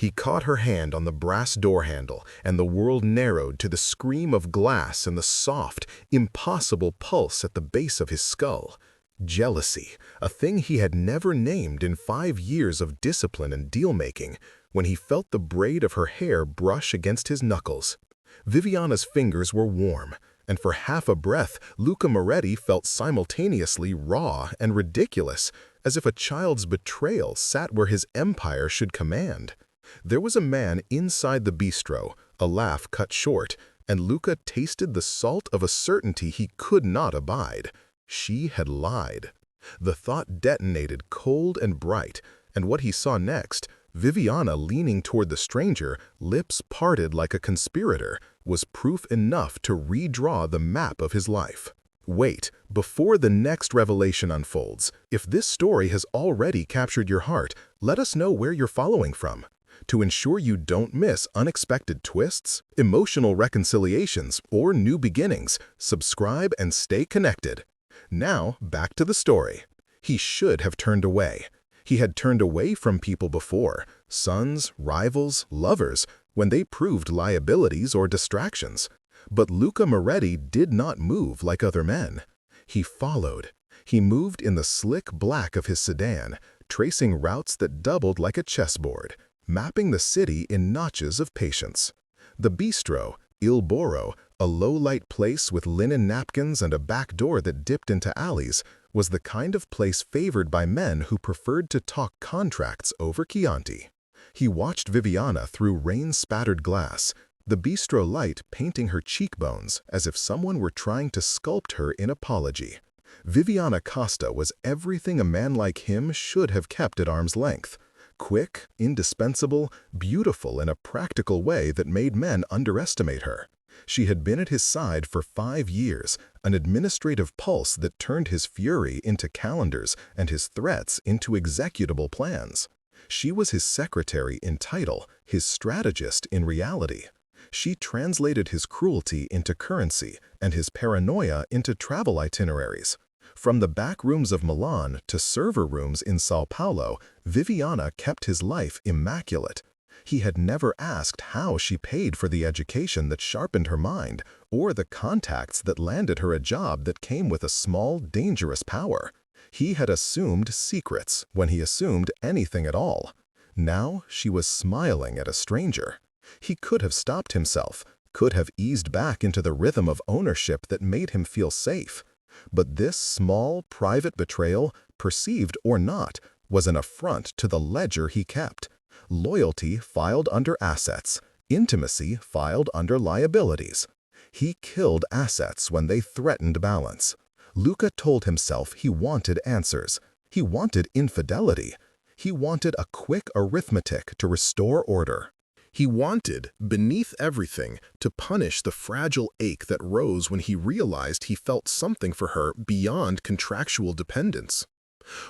He caught her hand on the brass door handle, and the world narrowed to the scream of glass and the soft, impossible pulse at the base of his skull. Jealousy, a thing he had never named in 5 years of discipline and deal-making, when he felt the braid of her hair brush against his knuckles. Viviana's fingers were warm, and for half a breath Luca Moretti felt simultaneously raw and ridiculous, as if a child's betrayal sat where his empire should command. There was a man inside the bistro, a laugh cut short, and Luca tasted the salt of a certainty he could not abide. She had lied. The thought detonated cold and bright, and what he saw next, Viviana leaning toward the stranger, lips parted like a conspirator, was proof enough to redraw the map of his life. Wait, before the next revelation unfolds, if this story has already captured your heart, let us know where you're following from. To ensure you don't miss unexpected twists, emotional reconciliations, or new beginnings, subscribe and stay connected. Now, back to the story. He should have turned away. He had turned away from people before, sons, rivals, lovers, when they proved liabilities or distractions. But Luca Moretti did not move like other men. He followed. He moved in the slick black of his sedan, tracing routes that doubled like a chessboard, mapping the city in notches of patience. The bistro, Il Boro, a low-light place with linen napkins and a back door that dipped into alleys, was the kind of place favored by men who preferred to talk contracts over Chianti. He watched Viviana through rain-spattered glass, the bistro light painting her cheekbones as if someone were trying to sculpt her in apology. Viviana Costa was everything a man like him should have kept at arm's length. Quick, indispensable, beautiful in a practical way that made men underestimate her. She had been at his side for 5 years, an administrative pulse that turned his fury into calendars and his threats into executable plans. She was his secretary in title, his strategist in reality. She translated his cruelty into currency and his paranoia into travel itineraries. From the back rooms of Milan to server rooms in Sao Paulo, Viviana kept his life immaculate. He had never asked how she paid for the education that sharpened her mind, or the contacts that landed her a job that came with a small, dangerous power. He had assumed secrets when he assumed anything at all. Now she was smiling at a stranger. He could have stopped himself, could have eased back into the rhythm of ownership that made him feel safe. But this small, private betrayal, perceived or not, was an affront to the ledger he kept. Loyalty filed under assets, intimacy filed under liabilities. He killed assets when they threatened balance. Luca told himself he wanted answers. He wanted infidelity. He wanted a quick arithmetic to restore order. He wanted, beneath everything, to punish the fragile ache that rose when he realized he felt something for her beyond contractual dependence.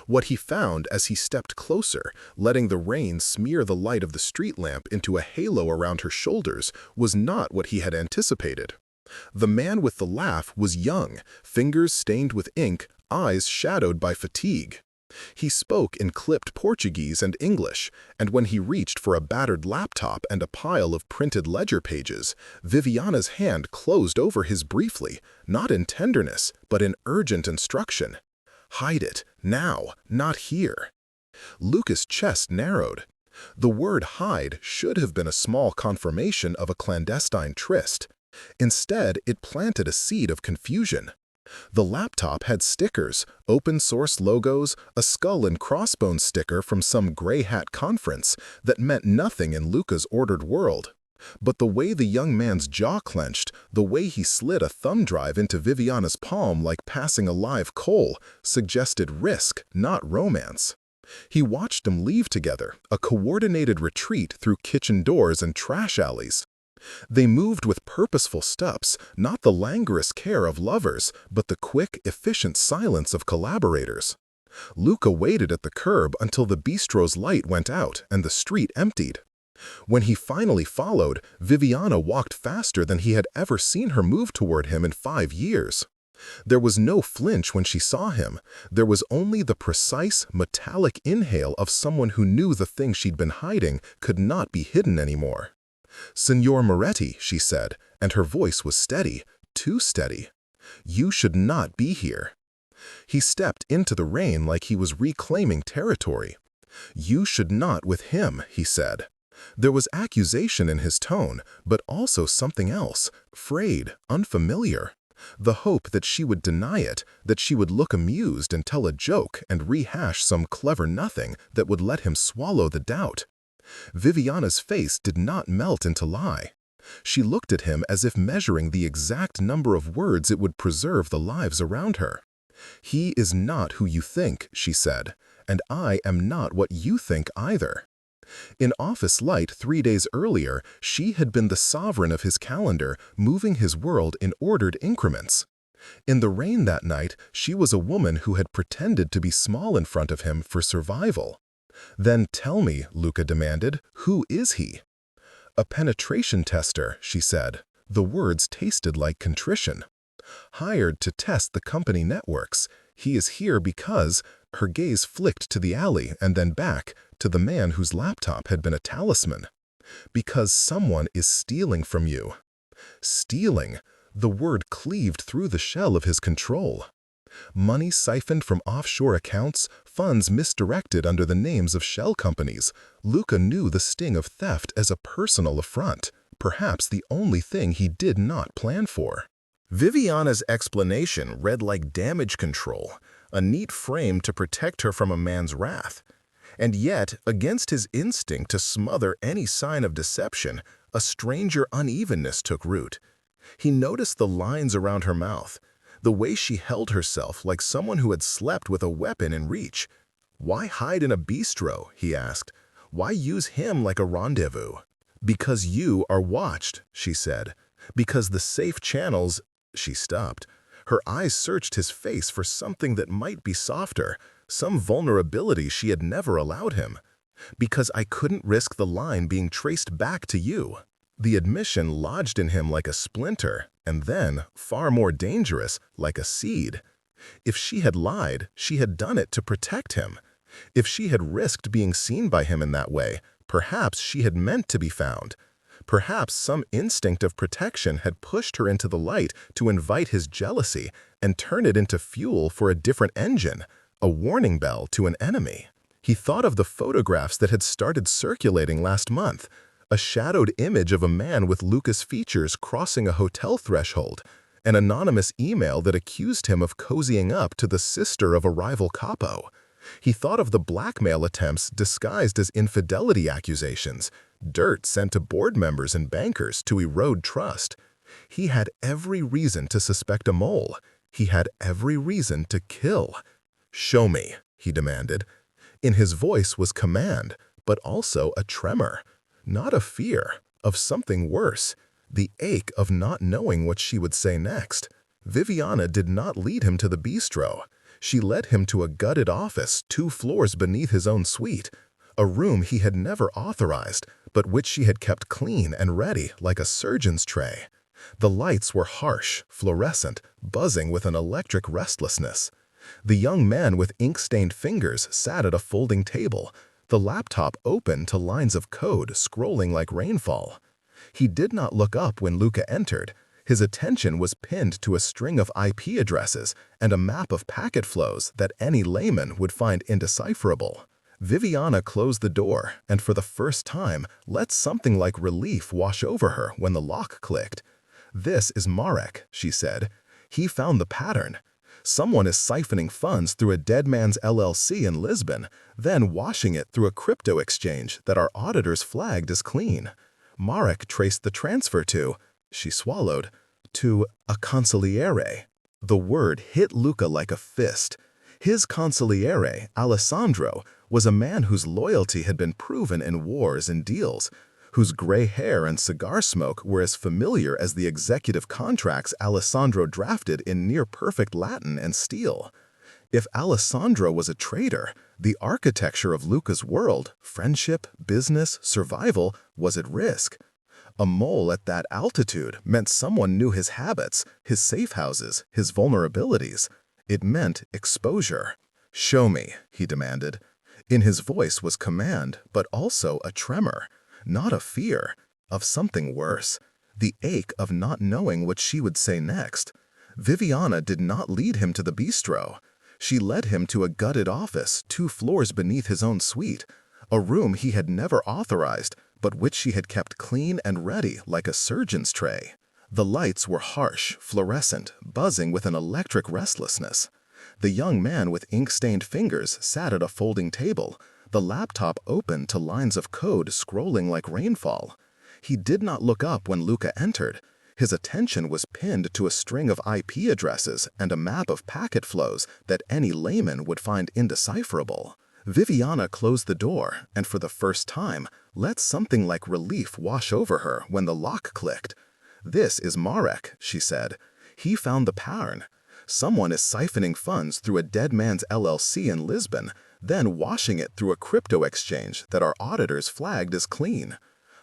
What he found as he stepped closer, letting the rain smear the light of the street lamp into a halo around her shoulders, was not what he had anticipated. The man with the laugh was young, fingers stained with ink, eyes shadowed by fatigue. He spoke in clipped Portuguese and English, and when he reached for a battered laptop and a pile of printed ledger pages, Viviana's hand closed over his briefly, not in tenderness, but in urgent instruction. Hide it, now, not here. Luca's chest narrowed. The word hide should have been a small confirmation of a clandestine tryst. Instead, it planted a seed of confusion. The laptop had stickers, open-source logos, a skull and crossbones sticker from some gray hat conference that meant nothing in Luca's ordered world. But the way the young man's jaw clenched, the way he slid a thumb drive into Viviana's palm like passing a live coal, suggested risk, not romance. He watched them leave together, a coordinated retreat through kitchen doors and trash alleys. They moved with purposeful steps, not the languorous care of lovers, but the quick, efficient silence of collaborators. Luca waited at the curb until the bistro's light went out and the street emptied. When he finally followed, Viviana walked faster than he had ever seen her move toward him in 5 years. There was no flinch when she saw him. There was only the precise, metallic inhale of someone who knew the thing she'd been hiding could not be hidden anymore. "Signor Moretti," she said, and her voice was steady, too steady. "You should not be here." He stepped into the rain like he was reclaiming territory. "You should not with him," he said. There was accusation in his tone, but also something else, frayed, unfamiliar. The hope that she would deny it, that she would look amused and tell a joke and rehash some clever nothing that would let him swallow the doubt. Viviana's face did not melt into lie. She looked at him as if measuring the exact number of words it would preserve the lives around her. "He is not who you think," she said, "and I am not what you think either." In office light 3 days earlier, she had been the sovereign of his calendar, moving his world in ordered increments. In the rain that night, she was a woman who had pretended to be small in front of him for survival. "Then tell me," Luca demanded, "who is he?" "A penetration tester," she said. The words tasted like contrition. "Hired to test the company networks. He is here because—" her gaze flicked to the alley and then back, to the man whose laptop had been a talisman. "Because someone is stealing from you." Stealing. The word cleaved through the shell of his control. Money siphoned from offshore accounts, funds misdirected under the names of shell companies. Luca knew the sting of theft as a personal affront, perhaps the only thing he did not plan for. Viviana's explanation read like damage control, a neat frame to protect her from a man's wrath. And yet, against his instinct to smother any sign of deception, a stranger unevenness took root. He noticed the lines around her mouth, the way she held herself like someone who had slept with a weapon in reach. "Why hide in a bistro?" he asked. "Why use him like a rendezvous?" "Because you are watched," she said. "Because the safe channels—" She stopped. Her eyes searched his face for something that might be softer, some vulnerability she had never allowed him. "Because I couldn't risk the line being traced back to you." The admission lodged in him like a splinter, and then, far more dangerous, like a seed. If she had lied, she had done it to protect him. If she had risked being seen by him in that way, perhaps she had meant to be found. Perhaps some instinct of protection had pushed her into the light to invite his jealousy and turn it into fuel for a different engine, a warning bell to an enemy. He thought of the photographs that had started circulating last month, a shadowed image of a man with Luca's features crossing a hotel threshold, an anonymous email that accused him of cozying up to the sister of a rival capo. He thought of the blackmail attempts disguised as infidelity accusations, dirt sent to board members and bankers to erode trust. He had every reason to suspect a mole. He had every reason to kill. "Show me," he demanded. In his voice was command, but also a tremor. Not of fear, of something worse, the ache of not knowing what she would say next. Viviana did not lead him to the bistro. She led him to a gutted office 2 floors beneath his own suite, a room he had never authorized, but which she had kept clean and ready like a surgeon's tray. The lights were harsh, fluorescent, buzzing with an electric restlessness. The young man with ink-stained fingers sat at a folding table, the laptop open to lines of code scrolling like rainfall. He did not look up when Luca entered. His attention was pinned to a string of IP addresses and a map of packet flows that any layman would find indecipherable. Viviana closed the door and for the first time let something like relief wash over her when the lock clicked. "This is Marek," she said. "He found the pattern. Someone is siphoning funds through a dead man's LLC in Lisbon, then washing it through a crypto exchange that our auditors flagged as clean. Marek traced the transfer to—" she swallowed, "to a consigliere." The word hit Luca like a fist. His consigliere, Alessandro, was a man whose loyalty had been proven in wars and deals, whose gray hair and cigar smoke were as familiar as the executive contracts Alessandro drafted in near-perfect Latin and steel. If Alessandro was a traitor, the architecture of Luca's world, friendship, business, survival, was at risk. A mole at that altitude meant someone knew his habits, his safe houses, his vulnerabilities. It meant exposure. "Show me," he demanded. In his voice was command, but also a tremor, not of fear, of something worse, the ache of not knowing what she would say next. Viviana did not lead him to the bistro. She led him to a gutted office 2 floors beneath his own suite, a room he had never authorized, but which she had kept clean and ready like a surgeon's tray. The lights were harsh, fluorescent, buzzing with an electric restlessness. The young man with ink-stained fingers sat at a folding table, the laptop open to lines of code scrolling like rainfall. He did not look up when Luca entered. His attention was pinned to a string of IP addresses and a map of packet flows that any layman would find indecipherable. Viviana closed the door and for the first time let something like relief wash over her when the lock clicked. "This is Marek," she said. "He found the pattern. Someone is siphoning funds through a dead man's LLC in Lisbon, then washing it through a crypto exchange that our auditors flagged as clean.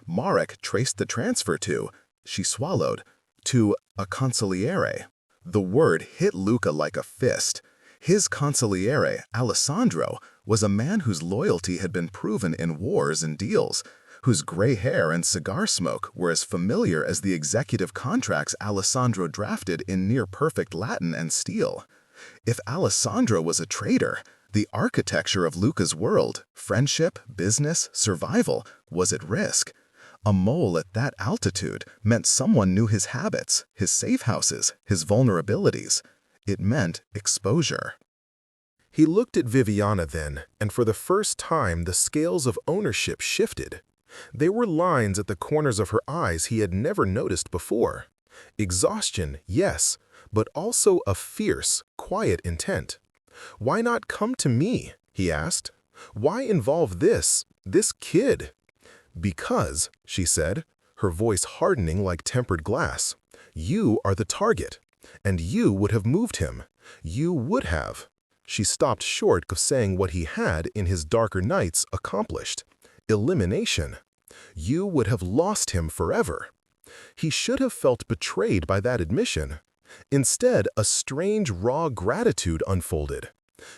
Marek traced the transfer to," she swallowed, "to a consigliere." The word hit Luca like a fist. His consigliere, Alessandro, was a man whose loyalty had been proven in wars and deals, whose gray hair and cigar smoke were as familiar as the executive contracts Alessandro drafted in near-perfect Latin and steel. If Alessandro was a traitor, the architecture of Luca's world, friendship, business, survival, was at risk. A mole at that altitude meant someone knew his habits, his safe houses, his vulnerabilities. It meant exposure. He looked at Viviana then, and for the first time the scales of ownership shifted. There were lines at the corners of her eyes he had never noticed before. Exhaustion, yes, but also a fierce, quiet intent. "Why not come to me?" he asked. "Why involve this kid?" "Because," she said, her voice hardening like tempered glass, "you are the target, and you would have moved him. You would have." She stopped short of saying what he had, in his darker nights, accomplished. Elimination. You would have lost him forever. He should have felt betrayed by that admission. Instead, a strange, raw gratitude unfolded.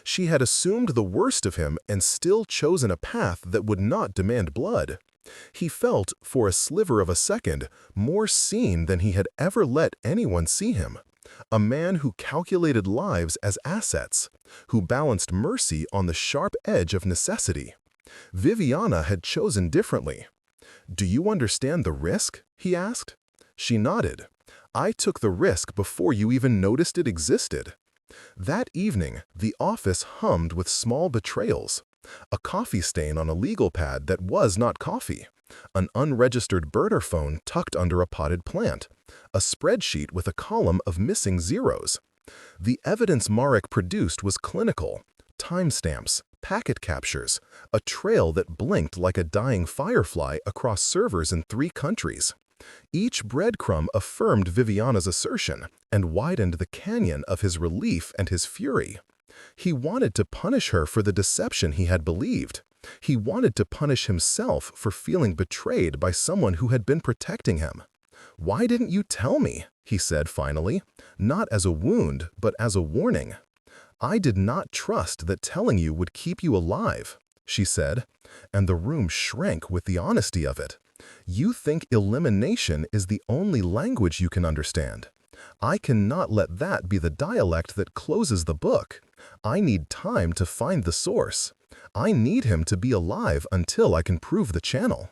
She had assumed the worst of him and still chosen a path that would not demand blood. He felt, for a sliver of a second, more seen than he had ever let anyone see him. A man who calculated lives as assets, who balanced mercy on the sharp edge of necessity. Viviana had chosen differently. "Do you understand the risk?" he asked. She nodded. "I took the risk before you even noticed it existed." That evening, the office hummed with small betrayals. A coffee stain on a legal pad that was not coffee. An unregistered burner phone tucked under a potted plant. A spreadsheet with a column of missing zeros. The evidence Marek produced was clinical. Timestamps, packet captures, a trail that blinked like a dying firefly across servers in 3 countries. Each breadcrumb affirmed Viviana's assertion and widened the canyon of his relief and his fury. He wanted to punish her for the deception he had believed. He wanted to punish himself for feeling betrayed by someone who had been protecting him. "Why didn't you tell me?" he said finally, not as a wound, but as a warning. "I did not trust that telling you would keep you alive," she said, and the room shrank with the honesty of it. "You think elimination is the only language you can understand. I cannot let that be the dialect that closes the book. I need time to find the source. I need him to be alive until I can prove the channel."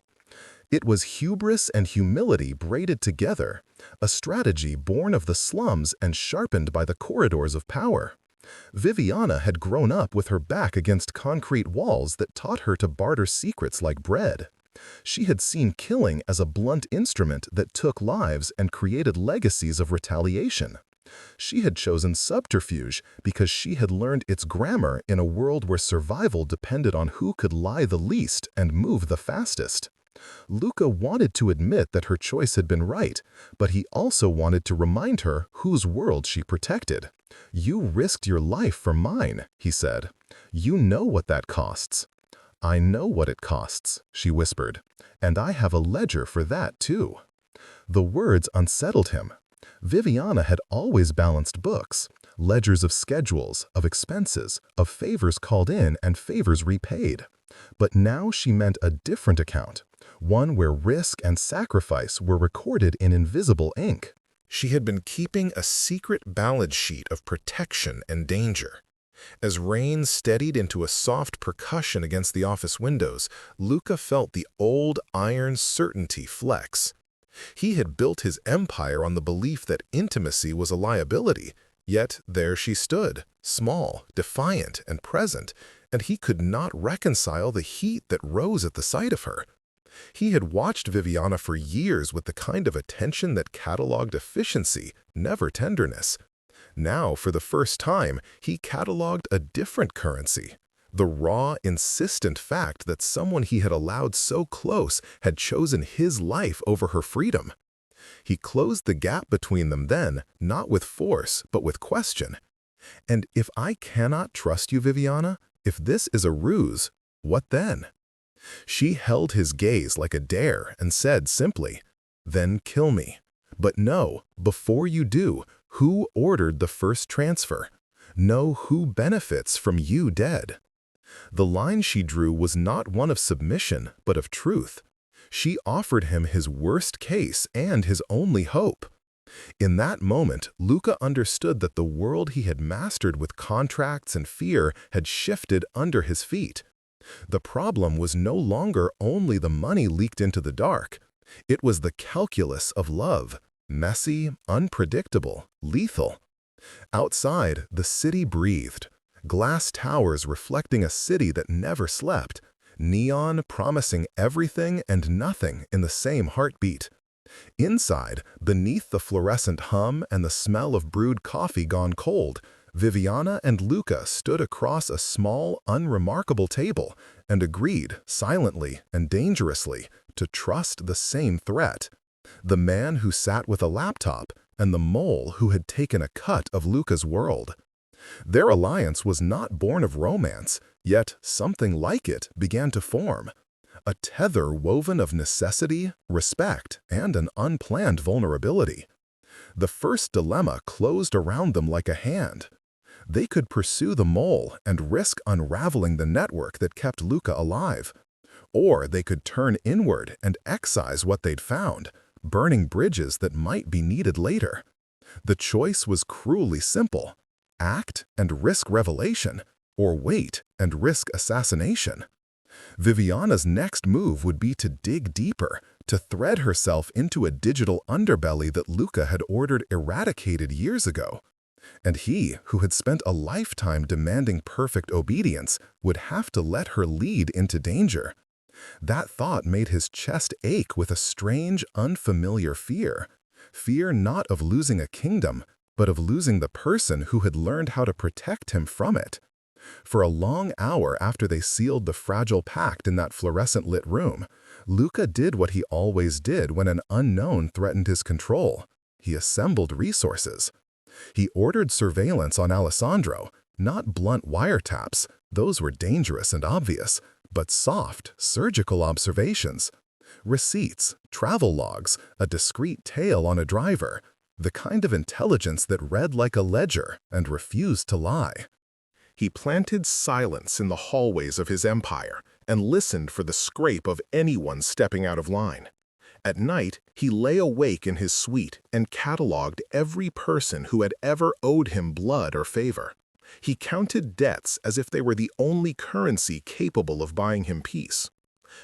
It was hubris and humility braided together, a strategy born of the slums and sharpened by the corridors of power. Viviana had grown up with her back against concrete walls that taught her to barter secrets like bread. She had seen killing as a blunt instrument that took lives and created legacies of retaliation. She had chosen subterfuge because she had learned its grammar in a world where survival depended on who could lie the least and move the fastest. Luca wanted to admit that her choice had been right, but he also wanted to remind her whose world she protected. "You risked your life for mine," he said. "You know what that costs." "I know what it costs," she whispered, "and I have a ledger for that too." The words unsettled him. Viviana had always balanced books, ledgers of schedules, of expenses, of favors called in and favors repaid. But now she meant a different account, one where risk and sacrifice were recorded in invisible ink. She had been keeping a secret balance sheet of protection and danger. As rain steadied into a soft percussion against the office windows, Luca felt the old iron certainty flex. He had built his empire on the belief that intimacy was a liability, yet there she stood, small, defiant, and present, and he could not reconcile the heat that rose at the sight of her. He had watched Viviana for years with the kind of attention that cataloged efficiency, never tenderness. Now, for the first time, he cataloged a different currency, the raw, insistent fact that someone he had allowed so close had chosen his life over her freedom. He closed the gap between them then, not with force, but with question. And if I cannot trust you, Viviana, if this is a ruse, what then? She held his gaze like a dare and said simply, "Then kill me. But no, before you do, who ordered the first transfer? Know who benefits from you dead." The line she drew was not one of submission, but of truth. She offered him his worst case and his only hope. In that moment, Luca understood that the world he had mastered with contracts and fear had shifted under his feet. The problem was no longer only the money leaked into the dark. It was the calculus of love, messy, unpredictable, lethal. Outside, the city breathed. Glass towers reflecting a city that never slept. Neon promising everything and nothing in the same heartbeat. Inside, beneath the fluorescent hum and the smell of brewed coffee gone cold, Viviana and Luca stood across a small, unremarkable table and agreed, silently and dangerously, to trust the same threat. The man who sat with a laptop and the mole who had taken a cut of Luca's world. Their alliance was not born of romance, yet something like it began to form. A tether woven of necessity, respect, and an unplanned vulnerability. The first dilemma closed around them like a hand. They could pursue the mole and risk unraveling the network that kept Luca alive. Or they could turn inward and excise what they'd found, burning bridges that might be needed later. The choice was cruelly simple: act and risk revelation, or wait and risk assassination. Viviana's next move would be to dig deeper, to thread herself into a digital underbelly that Luca had ordered eradicated years ago. And he, who had spent a lifetime demanding perfect obedience, would have to let her lead into danger. That thought made his chest ache with a strange, unfamiliar fear. Fear not of losing a kingdom, but of losing the person who had learned how to protect him from it. For a long hour after they sealed the fragile pact in that fluorescent-lit room, Luca did what he always did when an unknown threatened his control. He assembled resources. He ordered surveillance on Alessandro, not blunt wiretaps, those were dangerous and obvious, but soft, surgical observations. Receipts, travel logs, a discreet tale on a driver, the kind of intelligence that read like a ledger and refused to lie. He planted silence in the hallways of his empire and listened for the scrape of anyone stepping out of line. At night, he lay awake in his suite and cataloged every person who had ever owed him blood or favor. He counted debts as if they were the only currency capable of buying him peace.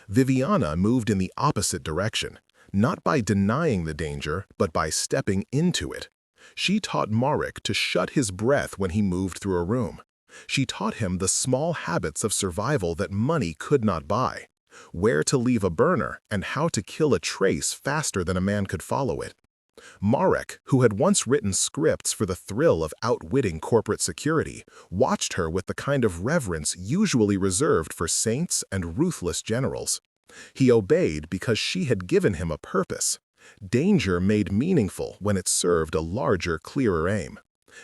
Viviana moved in the opposite direction, not by denying the danger, but by stepping into it. She taught Marek to shut his breath when he moved through a room. She taught him the small habits of survival that money could not buy, where to leave a burner and how to kill a trace faster than a man could follow it. Marek, who had once written scripts for the thrill of outwitting corporate security, watched her with the kind of reverence usually reserved for saints and ruthless generals. He obeyed because she had given him a purpose. Danger made meaningful when it served a larger, clearer aim.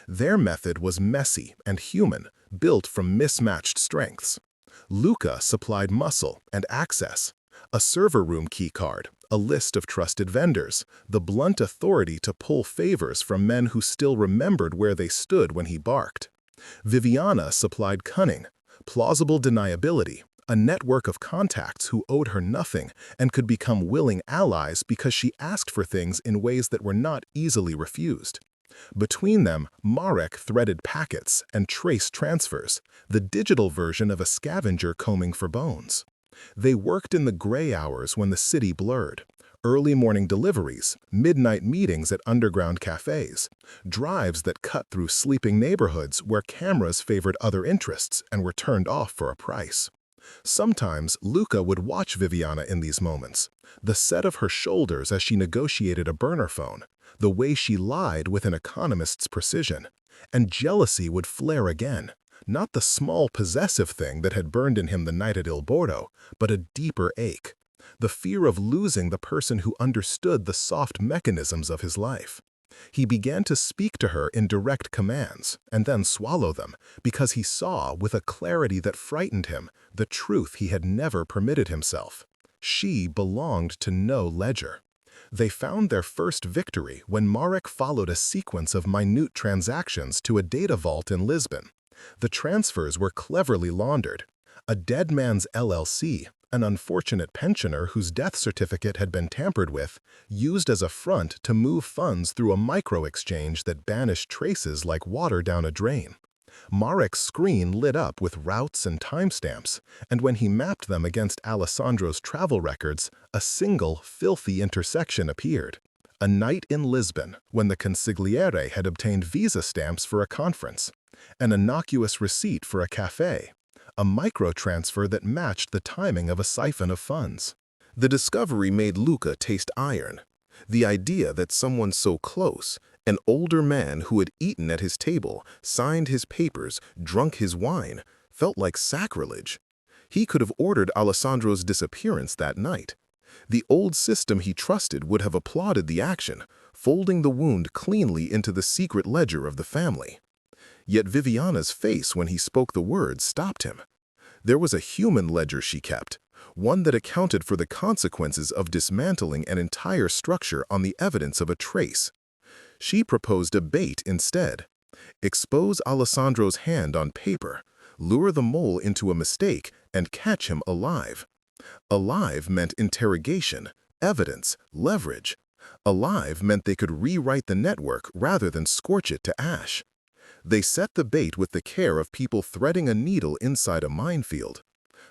Their method was messy and human, built from mismatched strengths. Luca supplied muscle and access. A server room keycard, a list of trusted vendors, the blunt authority to pull favors from men who still remembered where they stood when he barked. Viviana supplied cunning, plausible deniability, a network of contacts who owed her nothing and could become willing allies because she asked for things in ways that were not easily refused. Between them, Marek threaded packets and traced transfers, the digital version of a scavenger combing for bones. They worked in the gray hours when the city blurred. Early morning deliveries, midnight meetings at underground cafes, drives that cut through sleeping neighborhoods where cameras favored other interests and were turned off for a price. Sometimes Luca would watch Viviana in these moments, the set of her shoulders as she negotiated a burner phone, the way she lied with an economist's precision, and jealousy would flare again, not the small possessive thing that had burned in him the night at Il Bordo, but a deeper ache, the fear of losing the person who understood the soft mechanisms of his life. He began to speak to her in direct commands, and then swallow them, because he saw, with a clarity that frightened him, the truth he had never permitted himself. She belonged to no ledger. They found their first victory when Marek followed a sequence of minute transactions to a data vault in Lisbon. The transfers were cleverly laundered. A dead man's LLC, an unfortunate pensioner whose death certificate had been tampered with, used as a front to move funds through a micro-exchange that banished traces like water down a drain. Marek's screen lit up with routes and timestamps, and when he mapped them against Alessandro's travel records, a single, filthy intersection appeared. A night in Lisbon, when the consigliere had obtained visa stamps for a conference. An innocuous receipt for a cafe. A micro-transfer that matched the timing of a siphon of funds. The discovery made Luca taste iron. The idea that someone so close, an older man who had eaten at his table, signed his papers, drunk his wine, felt like sacrilege. He could have ordered Alessandro's disappearance that night. The old system he trusted would have applauded the action, folding the wound cleanly into the secret ledger of the family. Yet Viviana's face when he spoke the words stopped him. There was a human ledger she kept, one that accounted for the consequences of dismantling an entire structure on the evidence of a trace. She proposed a bait instead. Expose Alessandro's hand on paper, lure the mole into a mistake, and catch him alive. Alive meant interrogation, evidence, leverage. Alive meant they could rewrite the network rather than scorch it to ash. They set the bait with the care of people threading a needle inside a minefield.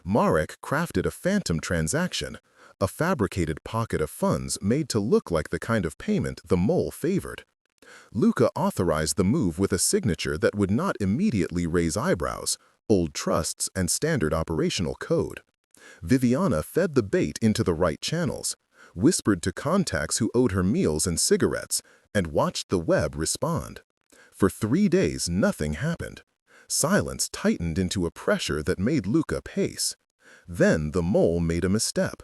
Marek crafted a phantom transaction, a fabricated pocket of funds made to look like the kind of payment the mole favored. Luca authorized the move with a signature that would not immediately raise eyebrows, old trusts and standard operational code. Viviana fed the bait into the right channels, whispered to contacts who owed her meals and cigarettes, and watched the web respond. For 3 days, nothing happened. Silence tightened into a pressure that made Luca pace. Then the mole made a misstep.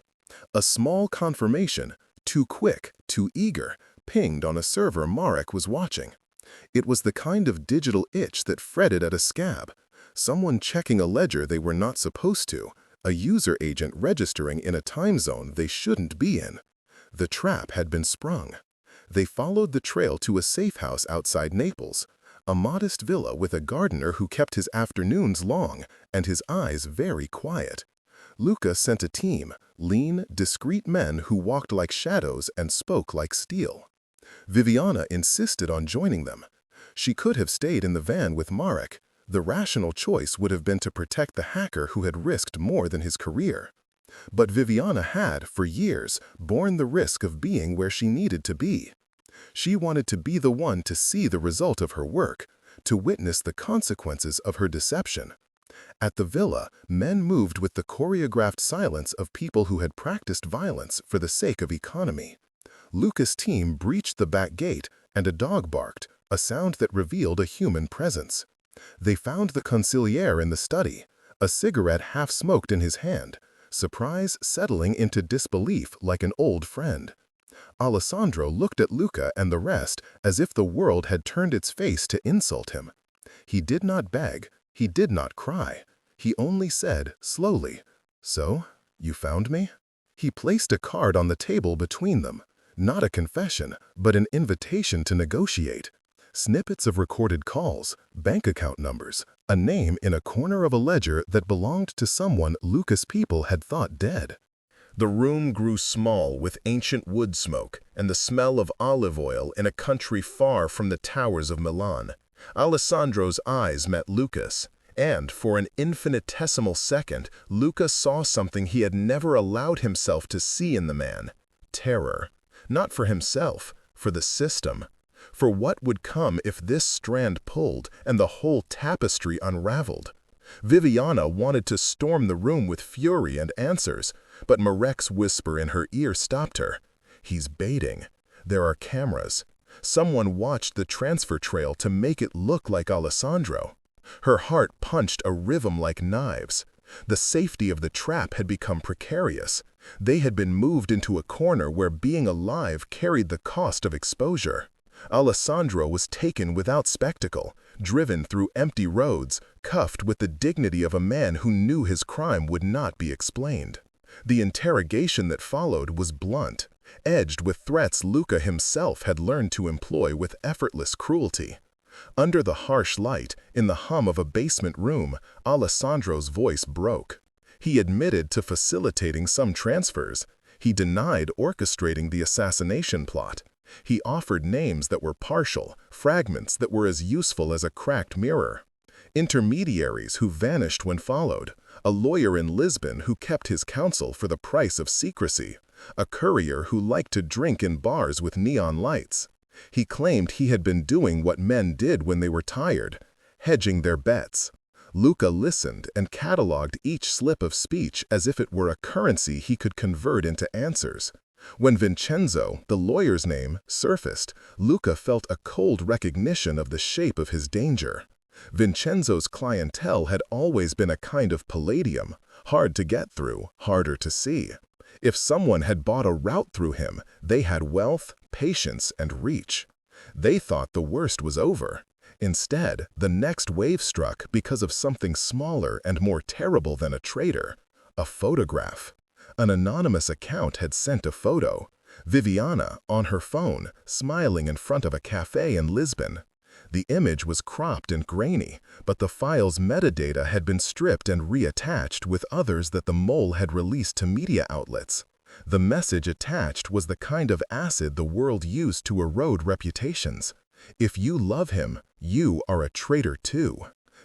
A small confirmation, too quick, too eager, pinged on a server Marek was watching. It was the kind of digital itch that fretted at a scab. Someone checking a ledger they were not supposed to, a user agent registering in a time zone they shouldn't be in. The trap had been sprung. They followed the trail to a safe house outside Naples, a modest villa with a gardener who kept his afternoons long and his eyes very quiet. Luca sent a team, lean, discreet men who walked like shadows and spoke like steel. Viviana insisted on joining them. She could have stayed in the van with Marek. The rational choice would have been to protect the hacker who had risked more than his career. But Viviana had, for years, borne the risk of being where she needed to be. She wanted to be the one to see the result of her work, to witness the consequences of her deception. At the villa, men moved with the choreographed silence of people who had practiced violence for the sake of economy. Luca's team breached the back gate, and a dog barked, a sound that revealed a human presence. They found the consigliere in the study, a cigarette half-smoked in his hand, surprise settling into disbelief like an old friend. Alessandro looked at Luca and the rest as if the world had turned its face to insult him. He did not beg, he did not cry. He only said, slowly, "So, you found me?" He placed a card on the table between them, not a confession, but an invitation to negotiate. Snippets of recorded calls, bank account numbers, a name in a corner of a ledger that belonged to someone Lucas' people had thought dead. The room grew small with ancient wood smoke and the smell of olive oil in a country far from the towers of Milan. Alessandro's eyes met Lucas, and for an infinitesimal second, Lucas saw something he had never allowed himself to see in the man: terror. Not for himself, for the system. For what would come if this strand pulled and the whole tapestry unraveled? Viviana wanted to storm the room with fury and answers, but Marek's whisper in her ear stopped her. He's baiting. There are cameras. Someone watched the transfer trail to make it look like Alessandro. Her heart punched a rhythm like knives. The safety of the trap had become precarious. They had been moved into a corner where being alive carried the cost of exposure. Alessandro was taken without spectacle, driven through empty roads, cuffed with the dignity of a man who knew his crime would not be explained. The interrogation that followed was blunt, edged with threats Luca himself had learned to employ with effortless cruelty. Under the harsh light, in the hum of a basement room, Alessandro's voice broke. He admitted to facilitating some transfers. He denied orchestrating the assassination plot. He offered names that were partial, fragments that were as useful as a cracked mirror. Intermediaries who vanished when followed, a lawyer in Lisbon who kept his counsel for the price of secrecy, a courier who liked to drink in bars with neon lights. He claimed he had been doing what men did when they were tired, hedging their bets. Luca listened and catalogued each slip of speech as if it were a currency he could convert into answers. When Vincenzo, the lawyer's name, surfaced, Luca felt a cold recognition of the shape of his danger. Vincenzo's clientele had always been a kind of palladium, hard to get through, harder to see. If someone had bought a route through him, they had wealth, patience, and reach. They thought the worst was over. Instead, the next wave struck because of something smaller and more terrible than a traitor: a photograph. An anonymous account had sent a photo. Viviana, on her phone, smiling in front of a cafe in Lisbon. The image was cropped and grainy, but the file's metadata had been stripped and reattached with others that the mole had released to media outlets. The message attached was the kind of acid the world used to erode reputations. If you love him, you are a traitor too.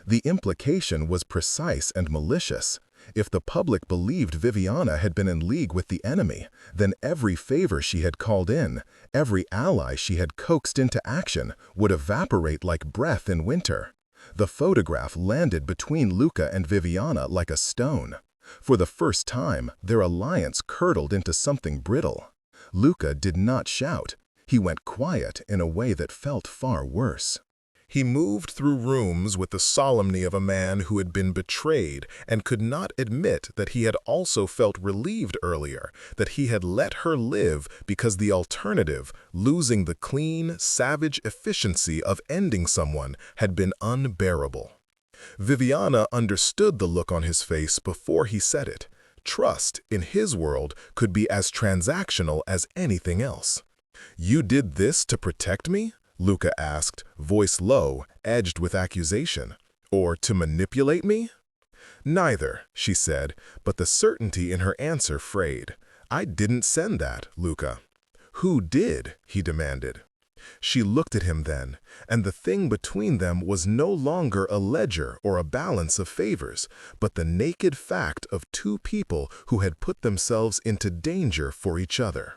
The implication was precise and malicious. If the public believed Viviana had been in league with the enemy, then every favor she had called in, every ally she had coaxed into action, would evaporate like breath in winter. The photograph landed between Luca and Viviana like a stone. For the first time, their alliance curdled into something brittle. Luca did not shout. He went quiet in a way that felt far worse. He moved through rooms with the solemnity of a man who had been betrayed and could not admit that he had also felt relieved earlier, that he had let her live because the alternative, losing the clean, savage efficiency of ending someone, had been unbearable. Viviana understood the look on his face before he said it. Trust, in his world, could be as transactional as anything else. "You did this to protect me?" Luca asked, voice low, edged with accusation. "Or to manipulate me?" "Neither," she said, but the certainty in her answer frayed. "I didn't send that, Luca." "Who did?" he demanded. She looked at him then, and the thing between them was no longer a ledger or a balance of favors, but the naked fact of two people who had put themselves into danger for each other.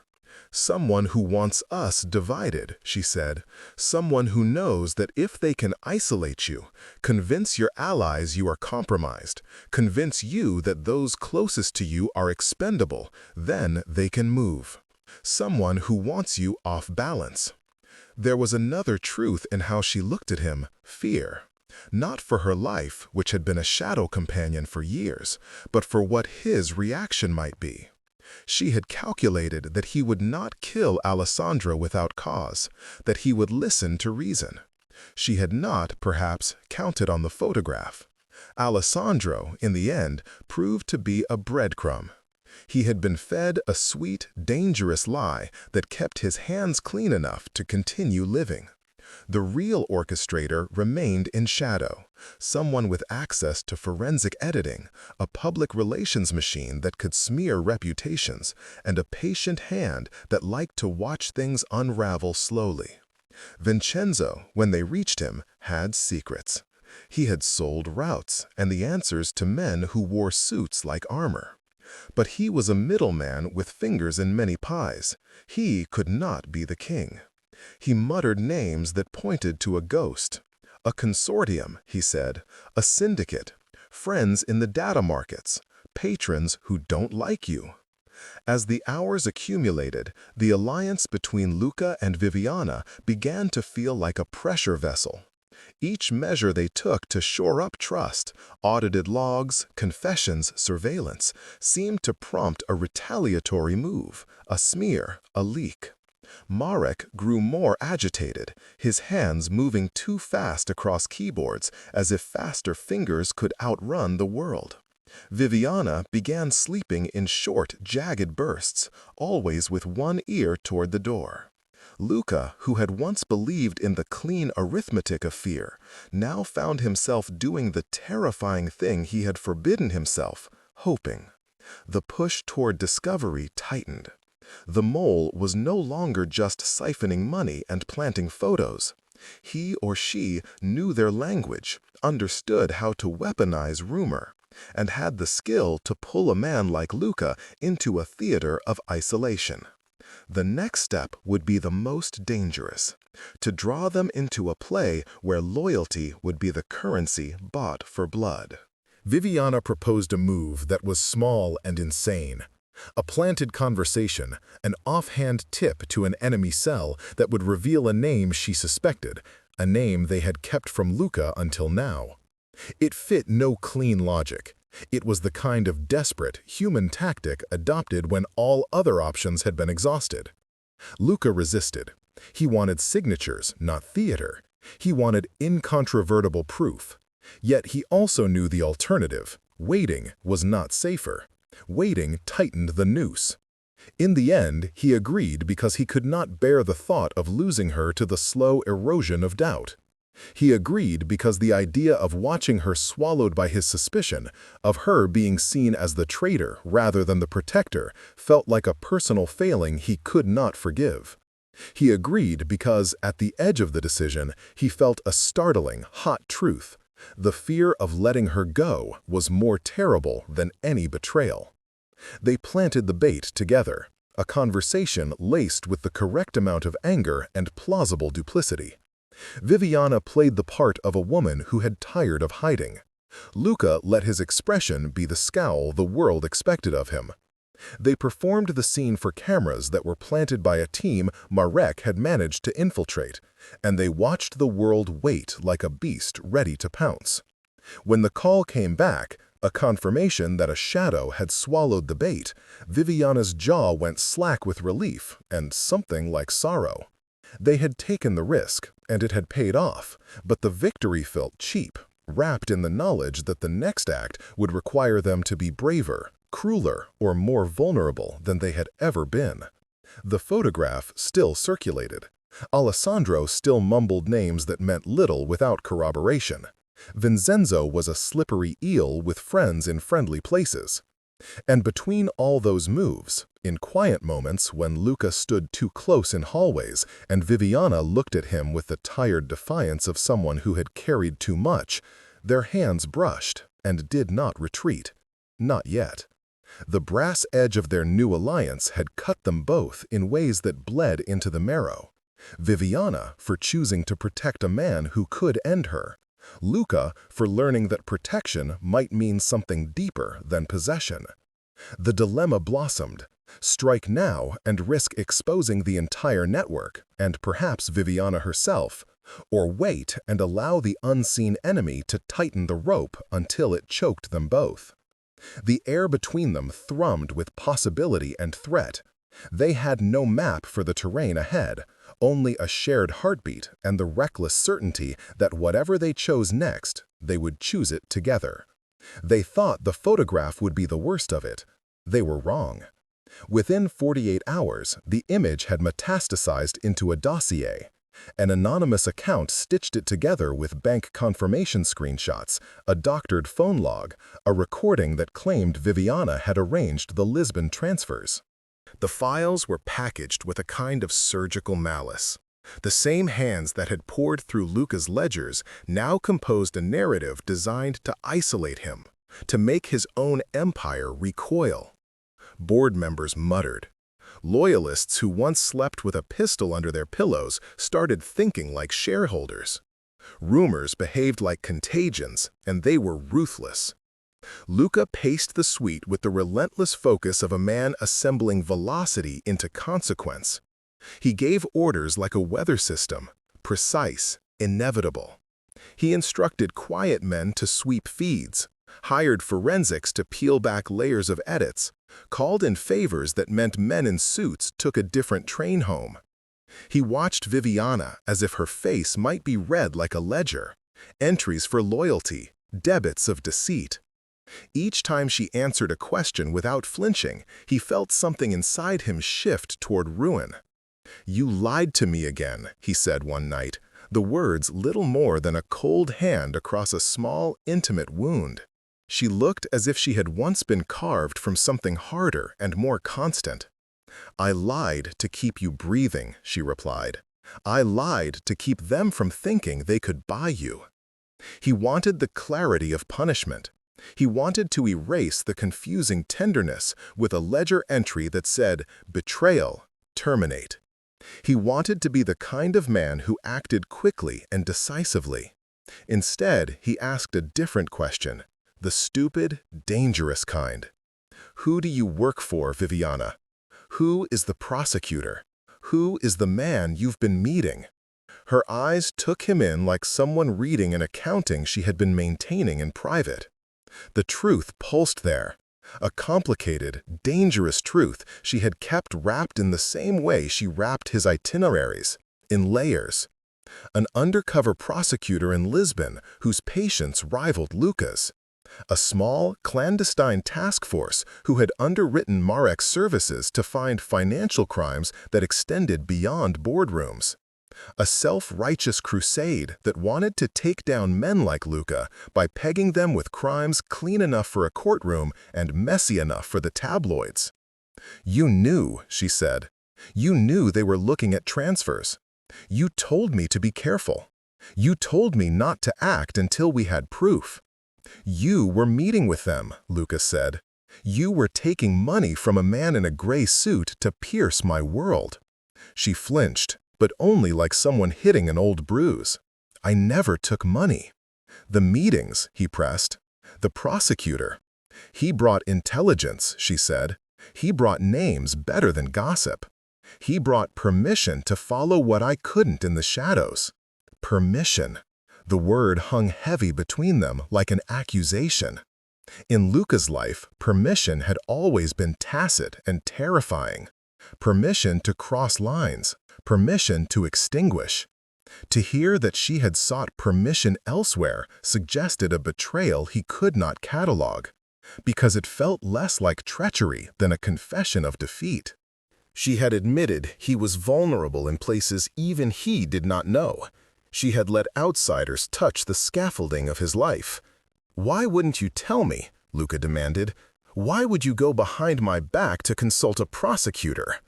"Someone who wants us divided," she said. "Someone who knows that if they can isolate you, convince your allies you are compromised, convince you that those closest to you are expendable, then they can move. Someone who wants you off balance." There was another truth in how she looked at him: fear. Not for her life, which had been a shadow companion for years, but for what his reaction might be. She had calculated that he would not kill Alessandro without cause, that he would listen to reason. She had not, perhaps, counted on the photograph. Alessandro, in the end, proved to be a breadcrumb. He had been fed a sweet, dangerous lie that kept his hands clean enough to continue living. The real orchestrator remained in shadow, someone with access to forensic editing, a public relations machine that could smear reputations, and a patient hand that liked to watch things unravel slowly. Vincenzo, when they reached him, had secrets. He had sold routes and the answers to men who wore suits like armor. But he was a middleman with fingers in many pies. He could not be the king. He muttered names that pointed to a ghost. A consortium, he said, a syndicate, friends in the data markets, patrons who don't like you. As the hours accumulated, the alliance between Luca and Viviana began to feel like a pressure vessel. Each measure they took to shore up trust, audited logs, confessions, surveillance, seemed to prompt a retaliatory move, a smear, a leak. Marek grew more agitated, his hands moving too fast across keyboards, as if faster fingers could outrun the world. Viviana began sleeping in short, jagged bursts, always with one ear toward the door. Luca, who had once believed in the clean arithmetic of fear, now found himself doing the terrifying thing he had forbidden himself, hoping. The push toward discovery tightened. The mole was no longer just siphoning money and planting photos. He or she knew their language, understood how to weaponize rumor, and had the skill to pull a man like Luca into a theater of isolation. The next step would be the most dangerous, to draw them into a play where loyalty would be the currency bought for blood. Viviana proposed a move that was small and insane. A planted conversation, an offhand tip to an enemy cell that would reveal a name she suspected, a name they had kept from Luca until now. It fit no clean logic. It was the kind of desperate, human tactic adopted when all other options had been exhausted. Luca resisted. He wanted signatures, not theater. He wanted incontrovertible proof. Yet he also knew the alternative. Waiting was not safer. Waiting tightened the noose. In the end, he agreed because he could not bear the thought of losing her to the slow erosion of doubt. He agreed because the idea of watching her swallowed by his suspicion, of her being seen as the traitor rather than the protector, felt like a personal failing he could not forgive. He agreed because, at the edge of the decision, he felt a startling, hot truth. The fear of letting her go was more terrible than any betrayal. They planted the bait together, a conversation laced with the correct amount of anger and plausible duplicity. Viviana played the part of a woman who had tired of hiding. Luca let his expression be the scowl the world expected of him. They performed the scene for cameras that were planted by a team Marek had managed to infiltrate, and they watched the world wait like a beast ready to pounce. When the call came back, a confirmation that a shadow had swallowed the bait, Viviana's jaw went slack with relief and something like sorrow. They had taken the risk, and it had paid off, but the victory felt cheap, wrapped in the knowledge that the next act would require them to be braver, crueler, or more vulnerable than they had ever been. The photograph still circulated. Alessandro still mumbled names that meant little without corroboration. Vincenzo was a slippery eel with friends in friendly places. And between all those moves, in quiet moments when Luca stood too close in hallways and Viviana looked at him with the tired defiance of someone who had carried too much, their hands brushed and did not retreat. Not yet. The brass edge of their new alliance had cut them both in ways that bled into the marrow. Viviana for choosing to protect a man who could end her. Luca for learning that protection might mean something deeper than possession. The dilemma blossomed. Strike now and risk exposing the entire network, and perhaps Viviana herself, or wait and allow the unseen enemy to tighten the rope until it choked them both. The air between them thrummed with possibility and threat. They had no map for the terrain ahead, only a shared heartbeat and the reckless certainty that whatever they chose next, they would choose it together. They thought the photograph would be the worst of it. They were wrong. Within 48 hours, the image had metastasized into a dossier. An anonymous account stitched it together with bank confirmation screenshots, a doctored phone log, a recording that claimed Viviana had arranged the Lisbon transfers. The files were packaged with a kind of surgical malice. The same hands that had poured through Luca's ledgers now composed a narrative designed to isolate him, to make his own empire recoil. Board members muttered. Loyalists who once slept with a pistol under their pillows started thinking like shareholders. Rumors behaved like contagions, and they were ruthless. Luca paced the suite with the relentless focus of a man assembling velocity into consequence. He gave orders like a weather system, precise, inevitable. He instructed quiet men to sweep feeds, hired forensics to peel back layers of edits, called in favors that meant men in suits took a different train home. He watched Viviana as if her face might be read like a ledger, entries for loyalty, debits of deceit. Each time she answered a question without flinching, he felt something inside him shift toward ruin. "You lied to me again," he said one night, the words little more than a cold hand across a small, intimate wound. She looked as if she had once been carved from something harder and more constant. "I lied to keep you breathing," she replied. "I lied to keep them from thinking they could buy you." He wanted the clarity of punishment. He wanted to erase the confusing tenderness with a ledger entry that said, "Betrayal, terminate." He wanted to be the kind of man who acted quickly and decisively. Instead, he asked a different question, the stupid, dangerous kind. "Who do you work for, Viviana? Who is the prosecutor? Who is the man you've been meeting?" Her eyes took him in like someone reading an accounting she had been maintaining in private. The truth pulsed there, a complicated, dangerous truth she had kept wrapped in the same way she wrapped his itineraries, in layers. An undercover prosecutor in Lisbon whose patience rivaled Luca's. A small, clandestine task force who had underwritten Marek's services to find financial crimes that extended beyond boardrooms. A self-righteous crusade that wanted to take down men like Luca by pegging them with crimes clean enough for a courtroom and messy enough for the tabloids. "You knew," she said. "You knew they were looking at transfers. You told me to be careful. You told me not to act until we had proof." "You were meeting with them," Luca said. "You were taking money from a man in a gray suit to pierce my world." She flinched, but only like someone hitting an old bruise. "I never took money." "The meetings," he pressed. "The prosecutor. He brought intelligence," she said. "He brought names better than gossip. He brought permission to follow what I couldn't in the shadows." Permission. The word hung heavy between them like an accusation. In Luca's life, permission had always been tacit and terrifying. Permission to cross lines, permission to extinguish. To hear that she had sought permission elsewhere suggested a betrayal he could not catalog, because it felt less like treachery than a confession of defeat. She had admitted he was vulnerable in places even he did not know. She had let outsiders touch the scaffolding of his life. "Why wouldn't you tell me?" Luca demanded. "Why would you go behind my back to consult a prosecutor?"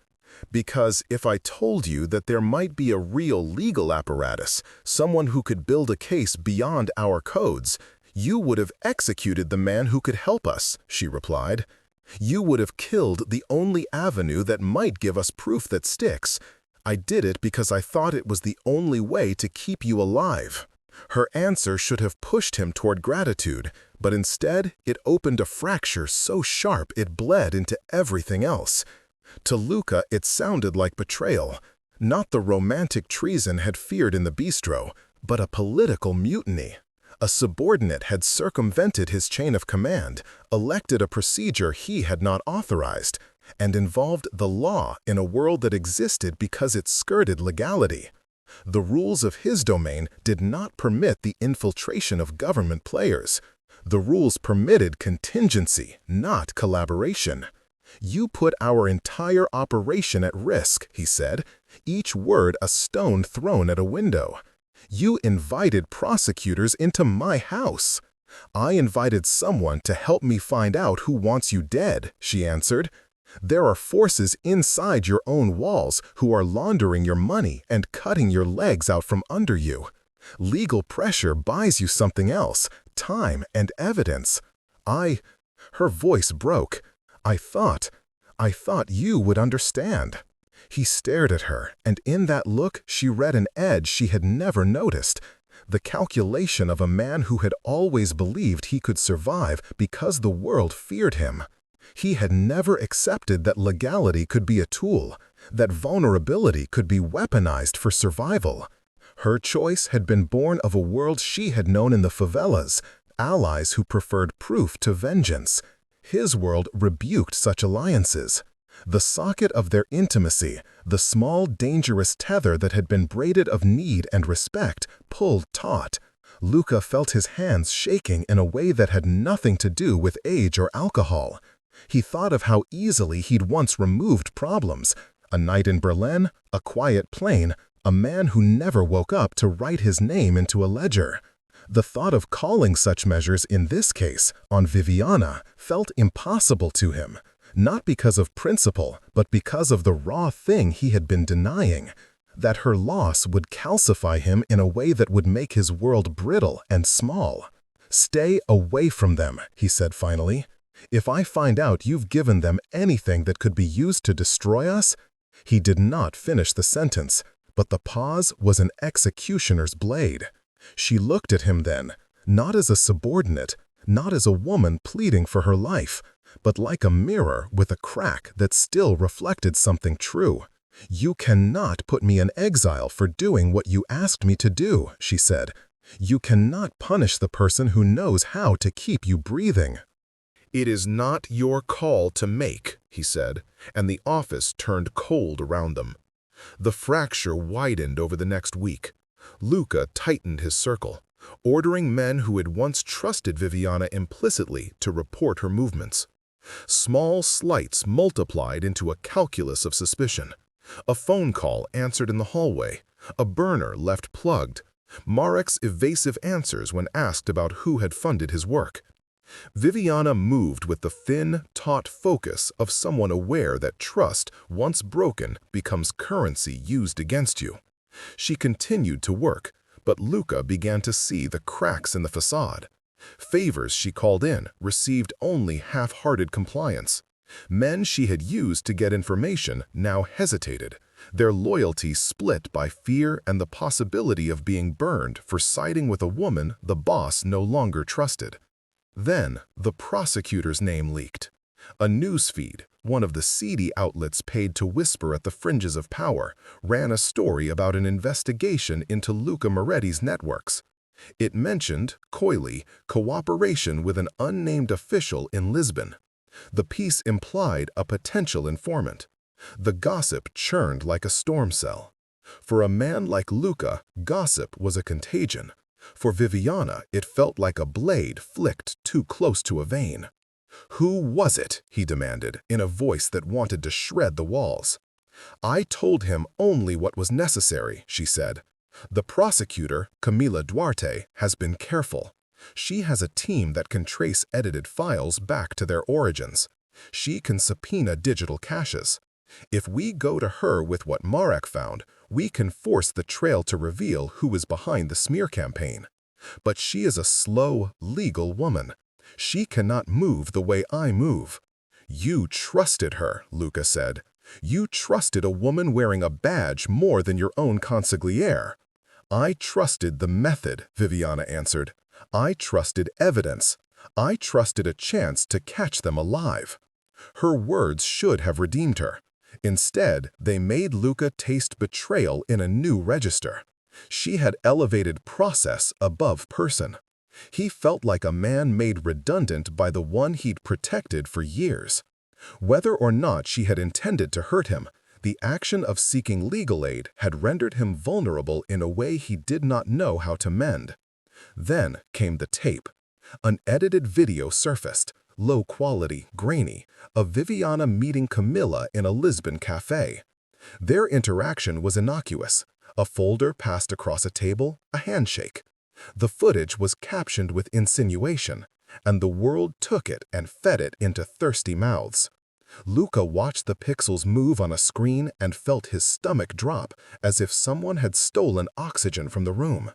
"Because if I told you that there might be a real legal apparatus, someone who could build a case beyond our codes, you would have executed the man who could help us," she replied. "You would have killed the only avenue that might give us proof that sticks. I did it because I thought it was the only way to keep you alive." Her answer should have pushed him toward gratitude, but instead it opened a fracture so sharp it bled into everything else. To Luca it sounded like betrayal, not the romantic treason had feared in the bistro, but a political mutiny. A subordinate had circumvented his chain of command, elected a procedure he had not authorized, and involved the law in a world that existed because it skirted legality. The rules of his domain did not permit the infiltration of government players. The rules permitted contingency, not collaboration. "You put our entire operation at risk," he said, each word a stone thrown at a window. "You invited prosecutors into my house." "I invited someone to help me find out who wants you dead," she answered. "There are forces inside your own walls who are laundering your money and cutting your legs out from under you. Legal pressure buys you something else, time and evidence. Her voice broke. I thought you would understand." He stared at her, and in that look she read an edge she had never noticed. The calculation of a man who had always believed he could survive because the world feared him. He had never accepted that legality could be a tool, that vulnerability could be weaponized for survival. Her choice had been born of a world she had known in the favelas, allies who preferred proof to vengeance. His world rebuked such alliances. The socket of their intimacy, the small dangerous tether that had been braided of need and respect, pulled taut. Luca felt his hands shaking in a way that had nothing to do with age or alcohol. He thought of how easily he'd once removed problems. A night in Berlin, a quiet plane, a man who never woke up to write his name into a ledger. The thought of calling such measures in this case on Viviana felt impossible to him, not because of principle, but because of the raw thing he had been denying, that her loss would calcify him in a way that would make his world brittle and small. "Stay away from them," he said finally. "If I find out you've given them anything that could be used to destroy us—" He did not finish the sentence, but the pause was an executioner's blade. She looked at him then, not as a subordinate, not as a woman pleading for her life, but like a mirror with a crack that still reflected something true. "You cannot put me in exile for doing what you asked me to do," she said. "You cannot punish the person who knows how to keep you breathing." "It is not your call to make," he said, and the office turned cold around them. The fracture widened over the next week. Luca tightened his circle, ordering men who had once trusted Viviana implicitly to report her movements. Small slights multiplied into a calculus of suspicion. A phone call answered in the hallway, a burner left plugged, Marek's evasive answers when asked about who had funded his work. Viviana moved with the thin, taut focus of someone aware that trust, once broken, becomes currency used against you. She continued to work, but Luca began to see the cracks in the facade. Favors she called in received only half-hearted compliance. Men she had used to get information now hesitated, their loyalty split by fear and the possibility of being burned for siding with a woman the boss no longer trusted. Then the prosecutor's name leaked. A newsfeed, one of the seedy outlets paid to whisper at the fringes of power, ran a story about an investigation into Luca Moretti's networks. It mentioned, coyly, cooperation with an unnamed official in Lisbon. The piece implied a potential informant. The gossip churned like a storm cell. For a man like Luca, gossip was a contagion. For Viviana, it felt like a blade flicked too close to a vein. "Who was it?" he demanded, in a voice that wanted to shred the walls. "I told him only what was necessary," she said. "The prosecutor, Camila Duarte, has been careful. She has a team that can trace edited files back to their origins. She can subpoena digital caches. If we go to her with what Marek found, we can force the trail to reveal who is behind the smear campaign. But she is a slow, legal woman. She cannot move the way I move." "You trusted her," Luca said. "You trusted a woman wearing a badge more than your own consigliere." "I trusted the method," Viviana answered. "I trusted evidence. I trusted a chance to catch them alive." Her words should have redeemed her. Instead, they made Luca taste betrayal in a new register. She had elevated process above person. He felt like a man made redundant by the one he'd protected for years. Whether or not she had intended to hurt him, the action of seeking legal aid had rendered him vulnerable in a way he did not know how to mend. Then came the tape. An edited video surfaced. low quality, grainy, of Viviana meeting Camilla in a Lisbon cafe. Their interaction was innocuous. A folder passed across a table, a handshake. The footage was captioned with insinuation, and the world took it and fed it into thirsty mouths. Luca watched the pixels move on a screen and felt his stomach drop as if someone had stolen oxygen from the room.